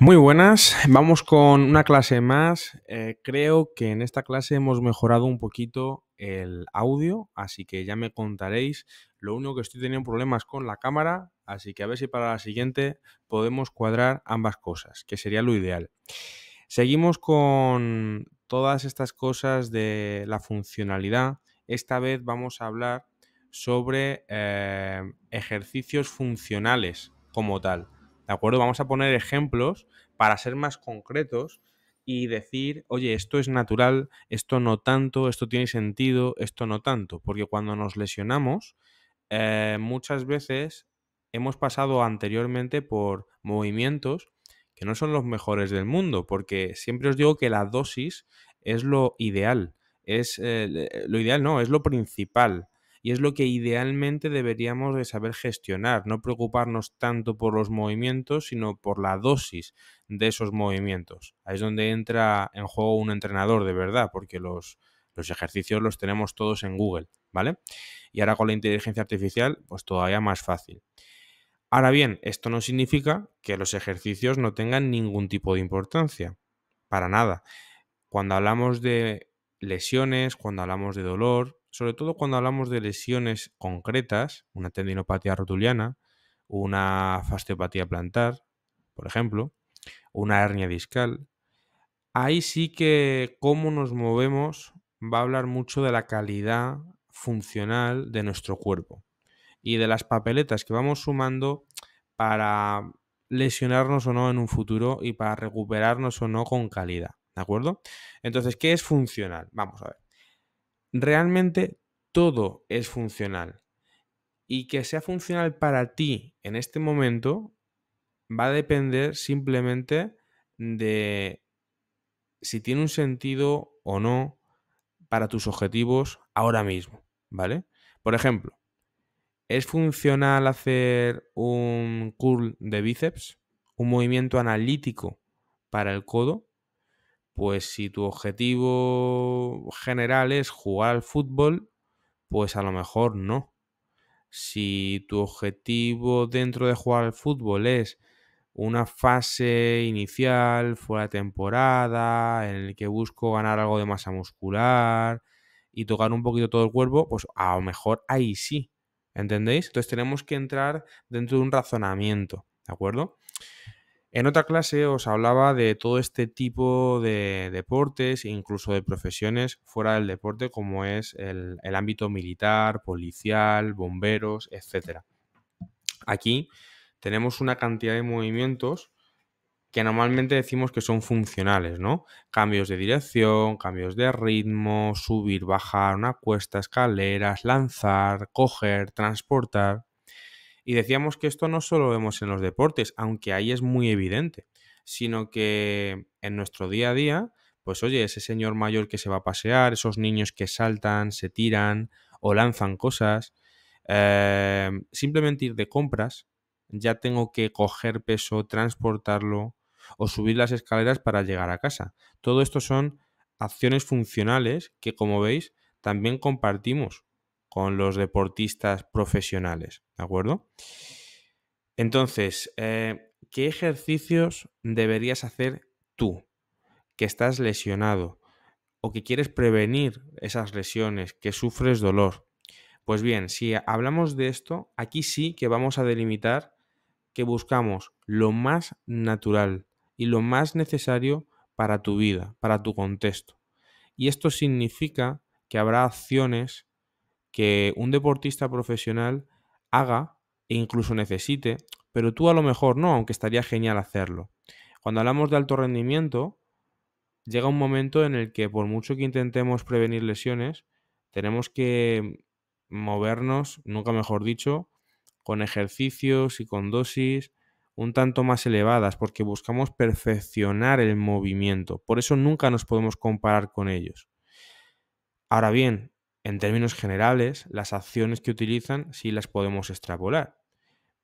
Muy buenas, vamos con una clase más. Creo que en esta clase hemos mejorado un poquito el audio, así que ya me contaréis. Lo único que estoy teniendo problemas con la cámara, así que a ver si para la siguiente podemos cuadrar ambas cosas, que sería lo ideal. Seguimos con todas estas cosas de la funcionalidad. Esta vez vamos a hablar sobre ejercicios funcionales como tal. ¿De acuerdo? Vamos a poner ejemplos para ser más concretos y decir, oye, esto es natural, esto no tanto, esto tiene sentido, esto no tanto. Porque cuando nos lesionamos, muchas veces hemos pasado anteriormente por movimientos que no son los mejores del mundo, porque siempre os digo que la dosis es lo ideal. Es lo ideal, no, es lo principal. Y es lo que idealmente deberíamos de saber gestionar, no preocuparnos tanto por los movimientos, sino por la dosis de esos movimientos. Ahí es donde entra en juego un entrenador de verdad, porque los ejercicios los tenemos todos en Google, ¿vale? Y ahora con la inteligencia artificial, pues todavía más fácil. Ahora bien, esto no significa que los ejercicios no tengan ningún tipo de importancia, para nada. Cuando hablamos de lesiones, cuando hablamos de dolor, sobre todo cuando hablamos de lesiones concretas, una tendinopatía rotuliana, una fasciopatía plantar, por ejemplo, una hernia discal, ahí sí que cómo nos movemos va a hablar mucho de la calidad funcional de nuestro cuerpo y de las papeletas que vamos sumando para lesionarnos o no en un futuro y para recuperarnos o no con calidad, ¿de acuerdo? Entonces, ¿qué es funcional? Vamos a ver. Realmente todo es funcional y que sea funcional para ti en este momento va a depender simplemente de si tiene un sentido o no para tus objetivos ahora mismo, ¿vale? Por ejemplo, ¿es funcional hacer un curl de bíceps? ¿Un movimiento analítico para el codo? Pues si tu objetivo general es jugar al fútbol, pues a lo mejor no. Si tu objetivo dentro de jugar al fútbol es una fase inicial, fuera de temporada, en el que busco ganar algo de masa muscular y tocar un poquito todo el cuerpo, pues a lo mejor ahí sí, ¿entendéis? Entonces tenemos que entrar dentro de un razonamiento, ¿de acuerdo? En otra clase os hablaba de todo este tipo de deportes e incluso de profesiones fuera del deporte, como es el ámbito militar, policial, bomberos, etcétera. Aquí tenemos una cantidad de movimientos que normalmente decimos que son funcionales, ¿no? Cambios de dirección, cambios de ritmo, subir, bajar una cuesta, escaleras, lanzar, coger, transportar. Y decíamos que esto no solo lo vemos en los deportes, aunque ahí es muy evidente, sino que en nuestro día a día, pues oye, ese señor mayor que se va a pasear, esos niños que saltan, se tiran o lanzan cosas, simplemente ir de compras, ya tengo que coger peso, transportarlo o subir las escaleras para llegar a casa. Todo esto son acciones funcionales que, como veis, también compartimos con los deportistas profesionales, ¿de acuerdo? Entonces, ¿qué ejercicios deberías hacer tú, que estás lesionado o que quieres prevenir esas lesiones, que sufres dolor? Pues bien, si hablamos de esto, aquí sí que vamos a delimitar que buscamos lo más natural y lo más necesario para tu vida, para tu contexto. Y esto significa que habrá acciones que un deportista profesional haga e incluso necesite, pero tú a lo mejor no, aunque estaría genial hacerlo. Cuando hablamos de alto rendimiento, llega un momento en el que por mucho que intentemos prevenir lesiones, tenemos que movernos, nunca mejor dicho, con ejercicios y con dosis un tanto más elevadas, porque buscamos perfeccionar el movimiento. Por eso nunca nos podemos comparar con ellos. Ahora bien, en términos generales, las acciones que utilizan sí las podemos extrapolar.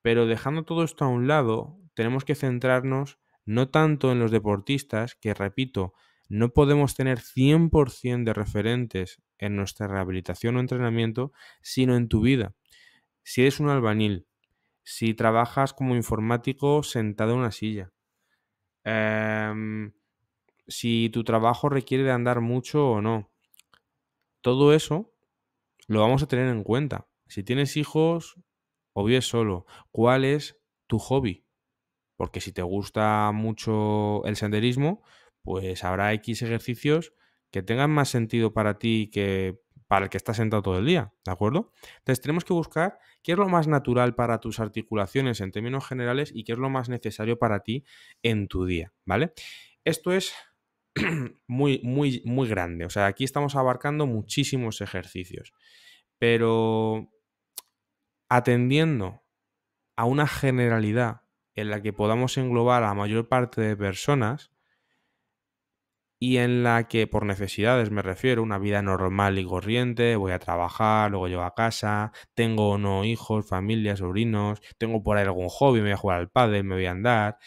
Pero dejando todo esto a un lado, tenemos que centrarnos no tanto en los deportistas, que repito, no podemos tener 100% de referentes en nuestra rehabilitación o entrenamiento, sino en tu vida. Si eres un albañil, si trabajas como informático sentado en una silla, em, si tu trabajo requiere de andar mucho o no. Todo eso lo vamos a tener en cuenta. Si tienes hijos o vives solo, ¿cuál es tu hobby? Porque si te gusta mucho el senderismo, pues habrá X ejercicios que tengan más sentido para ti que para el que estás sentado todo el día, ¿de acuerdo? Entonces tenemos que buscar qué es lo más natural para tus articulaciones en términos generales y qué es lo más necesario para ti en tu día, ¿vale? Esto es muy, muy, muy grande. O sea, aquí estamos abarcando muchísimos ejercicios, pero atendiendo a una generalidad en la que podamos englobar a la mayor parte de personas y en la que por necesidades me refiero, una vida normal y corriente, voy a trabajar, luego llego a casa, tengo o no hijos, familia, sobrinos, tengo por ahí algún hobby, me voy a jugar al pádel, me voy a andar,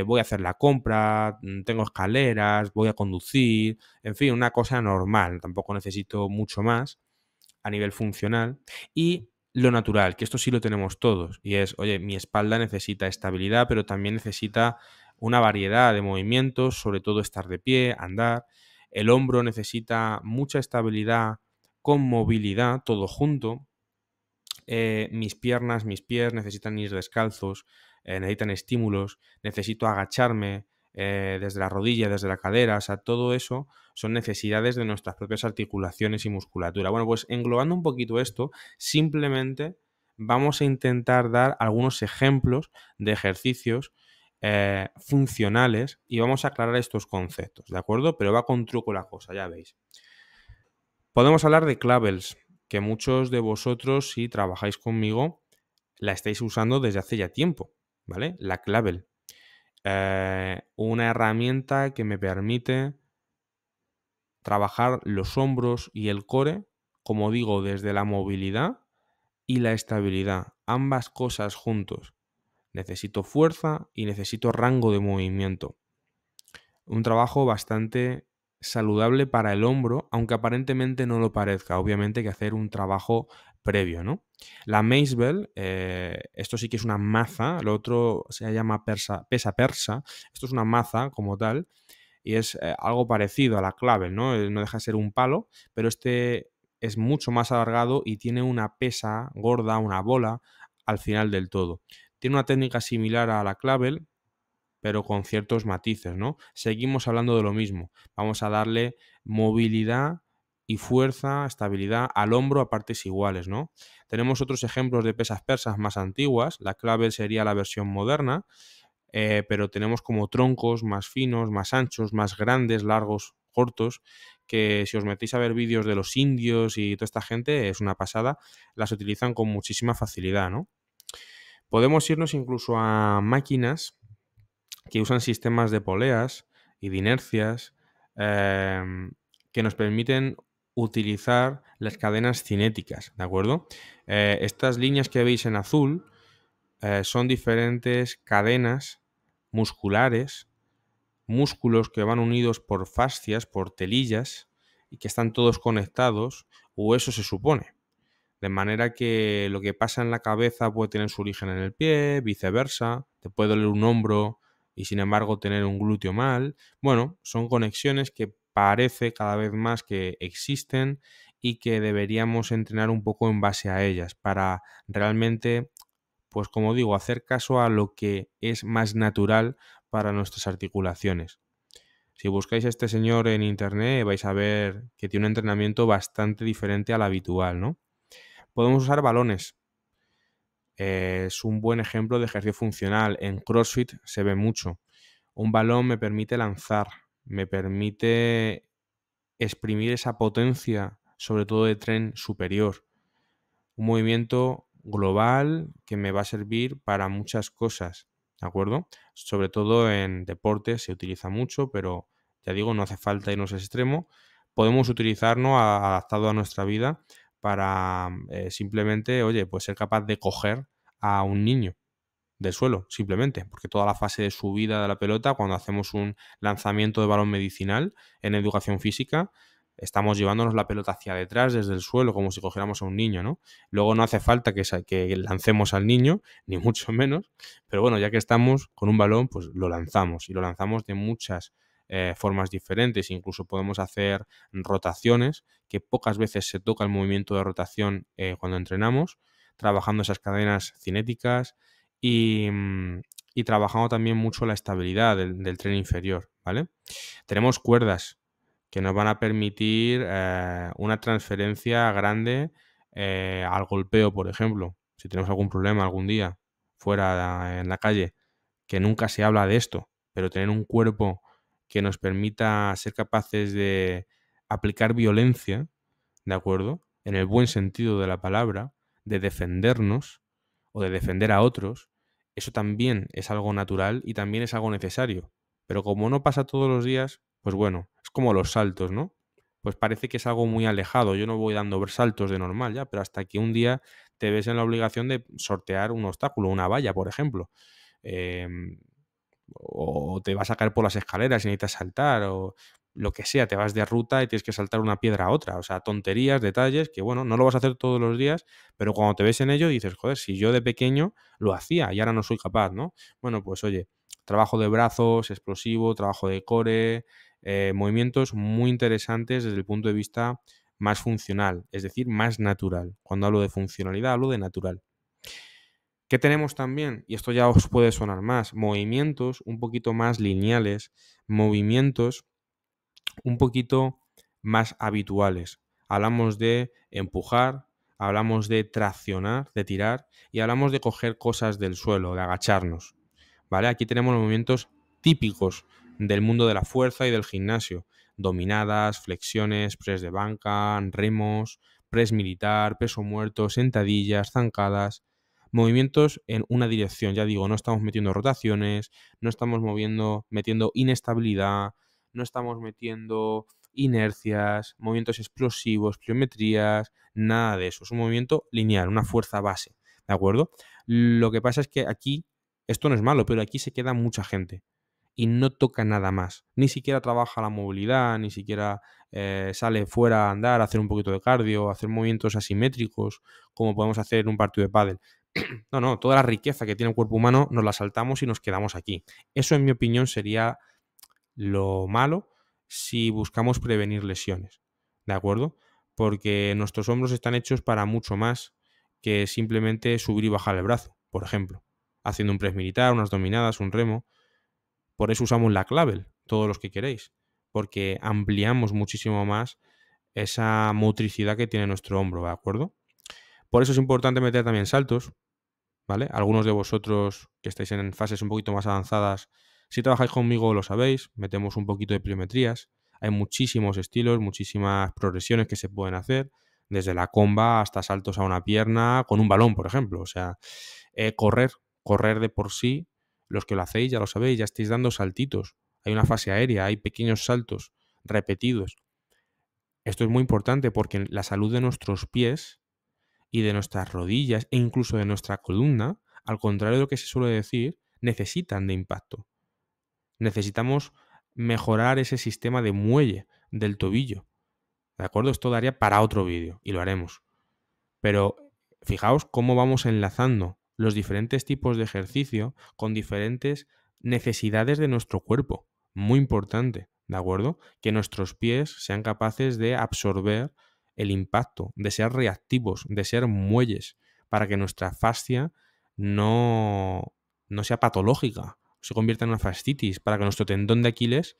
voy a hacer la compra, tengo escaleras, voy a conducir, en fin, una cosa normal, tampoco necesito mucho más a nivel funcional. Y lo natural, que esto sí lo tenemos todos, y es, oye, mi espalda necesita estabilidad, pero también necesita una variedad de movimientos, sobre todo estar de pie, andar. El hombro necesita mucha estabilidad con movilidad, todo junto. Mis piernas, mis pies necesitan ir descalzos, necesitan estímulos, necesito agacharme desde la rodilla, desde la cadera, o sea, todo eso son necesidades de nuestras propias articulaciones y musculatura. Bueno, pues englobando un poquito esto, simplemente vamos a intentar dar algunos ejemplos de ejercicios funcionales y vamos a aclarar estos conceptos, ¿de acuerdo? Pero va con truco la cosa, ya veis. Podemos hablar de Clavels, que muchos de vosotros, si trabajáis conmigo, la estáis usando desde hace ya tiempo, ¿vale? La Clavel. Una herramienta que me permite trabajar los hombros y el core, como digo, desde la movilidad y la estabilidad. Ambas cosas juntos. Necesito fuerza y necesito rango de movimiento. Un trabajo bastante saludable para el hombro, aunque aparentemente no lo parezca. Obviamente hay que hacer un trabajo previo, ¿no? La Mace Bell, esto sí que es una maza, lo otro se llama pesa persa, esto es una maza como tal, y es algo parecido a la clavel, ¿no? No deja de ser un palo, pero este es mucho más alargado y tiene una pesa gorda, una bola, al final del todo. Tiene una técnica similar a la clavel, pero con ciertos matices, ¿no? Seguimos hablando de lo mismo. Vamos a darle movilidad y fuerza, estabilidad al hombro a partes iguales, ¿no? Tenemos otros ejemplos de pesas persas más antiguas. La clave sería la versión moderna, pero tenemos como troncos más finos, más anchos, más grandes, largos, cortos, que si os metéis a ver vídeos de los indios y toda esta gente, es una pasada, las utilizan con muchísima facilidad, ¿no? Podemos irnos incluso a máquinas que usan sistemas de poleas y de inercias que nos permiten utilizar las cadenas cinéticas, ¿de acuerdo? Estas líneas que veis en azul son diferentes cadenas musculares, músculos que van unidos por fascias, por telillas, y que están todos conectados, o eso se supone. De manera que lo que pasa en la cabeza puede tener su origen en el pie, viceversa, te puede doler un hombro y sin embargo tener un glúteo mal. Bueno, son conexiones que parece cada vez más que existen y que deberíamos entrenar un poco en base a ellas para realmente, pues como digo, hacer caso a lo que es más natural para nuestras articulaciones. Si buscáis a este señor en internet vais a ver que tiene un entrenamiento bastante diferente al habitual, ¿no? Podemos usar balones. Es un buen ejemplo de ejercicio funcional. En CrossFit se ve mucho. Un balón me permite lanzar, me permite exprimir esa potencia, sobre todo de tren superior. Un movimiento global que me va a servir para muchas cosas, ¿de acuerdo? Sobre todo en deportes se utiliza mucho, pero ya digo, no hace falta irnos a ese extremo. Podemos utilizarlo adaptado a nuestra vida para simplemente, oye, pues ser capaz de coger a un niño del suelo, simplemente, porque toda la fase de subida de la pelota, cuando hacemos un lanzamiento de balón medicinal en educación física, estamos llevándonos la pelota hacia detrás desde el suelo como si cogiéramos a un niño, ¿no? Luego no hace falta que lancemos al niño, ni mucho menos, pero bueno, ya que estamos con un balón, pues lo lanzamos y lo lanzamos de muchas formas diferentes. Incluso podemos hacer rotaciones, que pocas veces se toca el movimiento de rotación cuando entrenamos, trabajando esas cadenas cinéticas y, y trabajando también mucho la estabilidad del tren inferior, ¿vale? Tenemos cuerdas que nos van a permitir una transferencia grande al golpeo, por ejemplo. Si tenemos algún problema algún día fuera en la calle, que nunca se habla de esto, pero tener un cuerpo que nos permita ser capaces de aplicar violencia, ¿de acuerdo? En el buen sentido de la palabra, de defendernos o de defender a otros, eso también es algo natural y también es algo necesario. Pero como no pasa todos los días, pues bueno, es como los saltos, ¿no? Pues parece que es algo muy alejado. Yo no voy dando saltos de normal ya, pero hasta que un día te ves en la obligación de sortear un obstáculo, una valla, por ejemplo. Em, o te vas a caer por las escaleras y necesitas saltar, o lo que sea, te vas de ruta y tienes que saltar una piedra a otra. O sea, tonterías, detalles, que bueno, no lo vas a hacer todos los días, pero cuando te ves en ello dices, joder, si yo de pequeño lo hacía y ahora no soy capaz, ¿no? Bueno, pues oye, trabajo de brazos, explosivo, trabajo de core, movimientos muy interesantes desde el punto de vista más funcional, es decir, más natural. Cuando hablo de funcionalidad, hablo de natural. ¿Qué tenemos también? Y esto ya os puede sonar más, movimientos un poquito más lineales, movimientos un poquito más habituales. Hablamos de empujar, hablamos de traccionar, de tirar y hablamos de coger cosas del suelo, de agacharnos. ¿Vale? Aquí tenemos los movimientos típicos del mundo de la fuerza y del gimnasio. Dominadas, flexiones, press de banca, remos, press militar, peso muerto, sentadillas, zancadas. Movimientos en una dirección, ya digo, no estamos metiendo rotaciones, no estamos metiendo inestabilidad, no estamos metiendo inercias, movimientos explosivos, pliometrías, nada de eso. Es un movimiento lineal, una fuerza base, ¿de acuerdo? Lo que pasa es que aquí, esto no es malo, pero aquí se queda mucha gente y no toca nada más. Ni siquiera trabaja la movilidad, ni siquiera sale fuera a andar, a hacer un poquito de cardio, a hacer movimientos asimétricos, como podemos hacer en un partido de pádel. No, no, toda la riqueza que tiene el cuerpo humano nos la saltamos y nos quedamos aquí. Eso, en mi opinión, sería lo malo si buscamos prevenir lesiones, ¿de acuerdo? Porque nuestros hombros están hechos para mucho más que simplemente subir y bajar el brazo, por ejemplo, haciendo un press militar, unas dominadas, un remo. Por eso usamos la clavel, todos los que queréis, porque ampliamos muchísimo más esa motricidad que tiene nuestro hombro, ¿de acuerdo? Por eso es importante meter también saltos, ¿vale? Algunos de vosotros que estáis en fases un poquito más avanzadas, si trabajáis conmigo lo sabéis, metemos un poquito de pliometrías. Hay muchísimos estilos, muchísimas progresiones que se pueden hacer, desde la comba hasta saltos a una pierna con un balón, por ejemplo. O sea, correr de por sí, los que lo hacéis ya lo sabéis, ya estáis dando saltitos. Hay una fase aérea, hay pequeños saltos repetidos. Esto es muy importante porque la salud de nuestros pies y de nuestras rodillas e incluso de nuestra columna, al contrario de lo que se suele decir, necesitan de impacto. Necesitamos mejorar ese sistema de muelle del tobillo. ¿De acuerdo? Esto daría para otro vídeo y lo haremos. Pero fijaos cómo vamos enlazando los diferentes tipos de ejercicio con diferentes necesidades de nuestro cuerpo. Muy importante, ¿de acuerdo? Que nuestros pies sean capaces de absorber el impacto, de ser reactivos, de ser muelles, para que nuestra fascia no, no sea patológica, no se convierta en una fascitis, para que nuestro tendón de Aquiles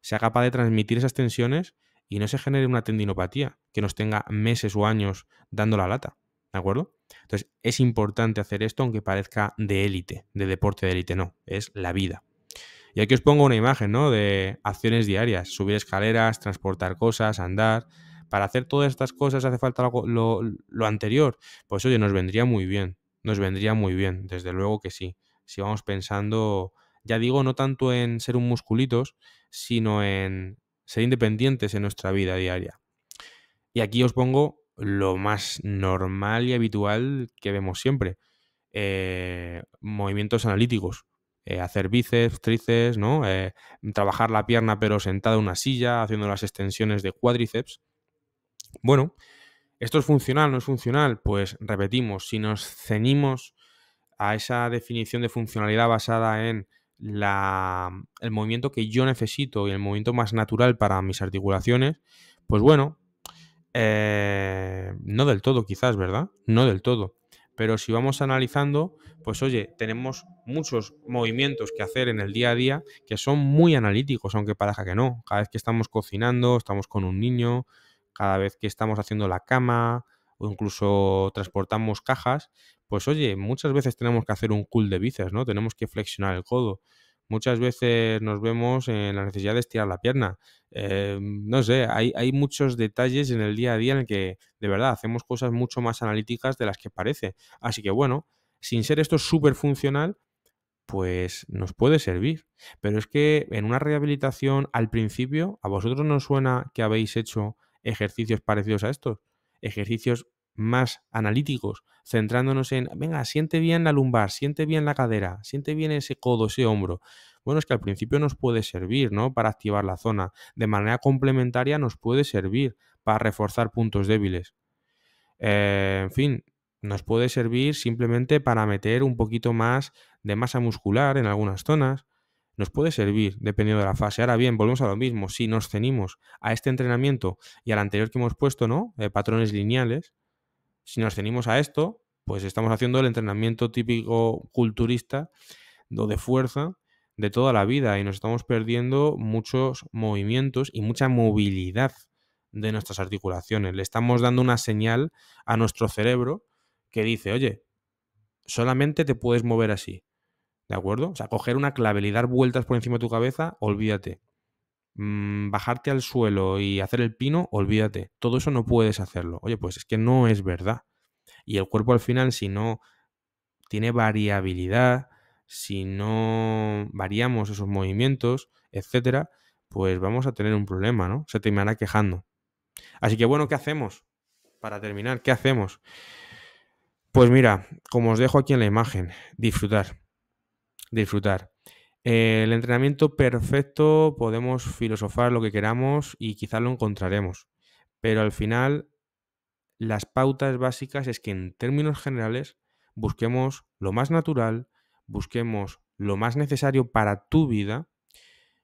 sea capaz de transmitir esas tensiones y no se genere una tendinopatía que nos tenga meses o años dando la lata, ¿de acuerdo? Entonces, es importante hacer esto aunque parezca de élite, de deporte de élite, no, es la vida. Y aquí os pongo una imagen, ¿no? De acciones diarias, subir escaleras, transportar cosas, andar. Para hacer todas estas cosas hace falta lo anterior. Pues oye, nos vendría muy bien, desde luego que sí. Si vamos pensando, ya digo, no tanto en ser un musculitos, sino en ser independientes en nuestra vida diaria. Y aquí os pongo lo más normal y habitual que vemos siempre. Movimientos analíticos. hacer bíceps, tríceps, ¿no? Trabajar la pierna pero sentado en una silla, haciendo las extensiones de cuádriceps. Bueno, ¿esto es funcional, no es funcional? Pues repetimos, si nos ceñimos a esa definición de funcionalidad basada en el movimiento que yo necesito y el movimiento más natural para mis articulaciones, pues bueno, no del todo quizás, ¿verdad? No del todo. Pero si vamos analizando, pues oye, tenemos muchos movimientos que hacer en el día a día que son muy analíticos, aunque parezca que no. Cada vez que estamos cocinando, estamos con un niño, cada vez que estamos haciendo la cama o incluso transportamos cajas, pues oye, muchas veces tenemos que hacer un curl de bíceps, ¿no? Tenemos que flexionar el codo. Muchas veces nos vemos en la necesidad de estirar la pierna. No sé, hay muchos detalles en el día a día en el que de verdad hacemos cosas mucho más analíticas de las que parece. Así que bueno, sin ser esto súper funcional, pues nos puede servir. Pero es que en una rehabilitación al principio, ¿a vosotros no os suena que habéis hecho ejercicios parecidos a estos? Ejercicios más analíticos, centrándonos en, venga, siente bien la lumbar, siente bien la cadera, siente bien ese codo, ese hombro. Bueno, es que al principio nos puede servir, ¿no? Para activar la zona. De manera complementaria nos puede servir para reforzar puntos débiles. En fin, nos puede servir simplemente para meter un poquito más de masa muscular en algunas zonas. Nos puede servir dependiendo de la fase. Ahora bien, volvemos a lo mismo. Si nos cenimos a este entrenamiento y al anterior que hemos puesto, ¿no? Patrones lineales, si nos cenimos a esto, pues estamos haciendo el entrenamiento típico culturista o de fuerza de toda la vida y nos estamos perdiendo muchos movimientos y mucha movilidad de nuestras articulaciones. Le estamos dando una señal a nuestro cerebro que dice, oye, solamente te puedes mover así, ¿de acuerdo? O sea, coger una clavel y dar vueltas por encima de tu cabeza, olvídate. Bajarte al suelo y hacer el pino, olvídate. Todo eso no puedes hacerlo. Oye, pues es que no es verdad. Y el cuerpo al final, si no tiene variabilidad, si no variamos esos movimientos, etcétera, pues vamos a tener un problema, ¿no? Se terminará quejando. Así que bueno, ¿qué hacemos? Para terminar, ¿qué hacemos? Pues mira, como os dejo aquí en la imagen, disfrutar, disfrutar. El entrenamiento perfecto podemos filosofar lo que queramos y quizás lo encontraremos, pero al final las pautas básicas es que en términos generales busquemos lo más natural, busquemos lo más necesario para tu vida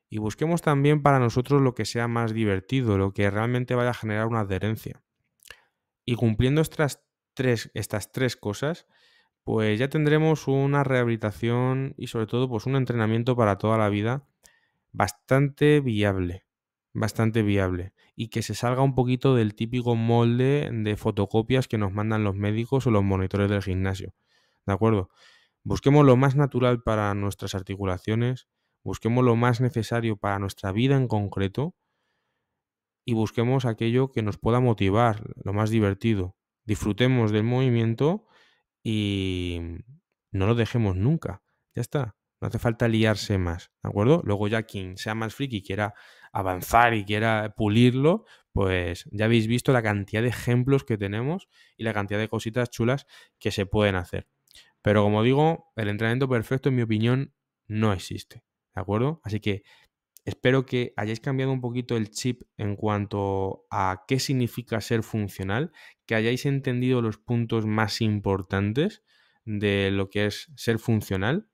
y busquemos también para nosotros lo que sea más divertido, lo que realmente vaya a generar una adherencia. Y cumpliendo estas tres cosas, pues ya tendremos una rehabilitación y sobre todo pues un entrenamiento para toda la vida bastante viable, bastante viable. Y que se salga un poquito del típico molde de fotocopias que nos mandan los médicos o los monitores del gimnasio. ¿De acuerdo? Busquemos lo más natural para nuestras articulaciones, busquemos lo más necesario para nuestra vida en concreto y busquemos aquello que nos pueda motivar, lo más divertido. Disfrutemos del movimiento y no lo dejemos nunca. Ya está. No hace falta liarse más, ¿de acuerdo? Luego ya quien sea más friki y quiera avanzar y quiera pulirlo, pues ya habéis visto la cantidad de ejemplos que tenemos y la cantidad de cositas chulas que se pueden hacer. Pero como digo, el entrenamiento perfecto, en mi opinión, no existe, ¿de acuerdo? Así que espero que hayáis cambiado un poquito el chip en cuanto a qué significa ser funcional, que hayáis entendido los puntos más importantes de lo que es ser funcional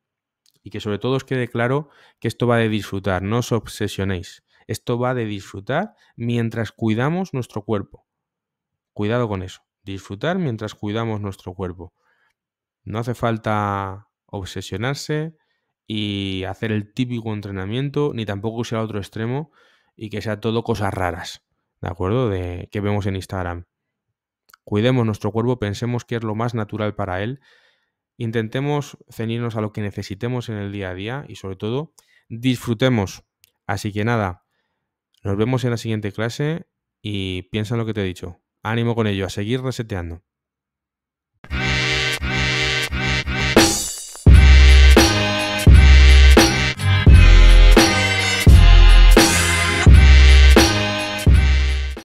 y que sobre todo os quede claro que esto va de disfrutar, no os obsesionéis. Esto va de disfrutar mientras cuidamos nuestro cuerpo. Cuidado con eso. Disfrutar mientras cuidamos nuestro cuerpo. No hace falta obsesionarse y hacer el típico entrenamiento, ni tampoco irse al otro extremo y que sea todo cosas raras, ¿de acuerdo? De que vemos en Instagram. Cuidemos nuestro cuerpo, pensemos que es lo más natural para él, intentemos ceñirnos a lo que necesitemos en el día a día y sobre todo disfrutemos. Así que nada, nos vemos en la siguiente clase y piensa en lo que te he dicho. Ánimo con ello, a seguir reseteando.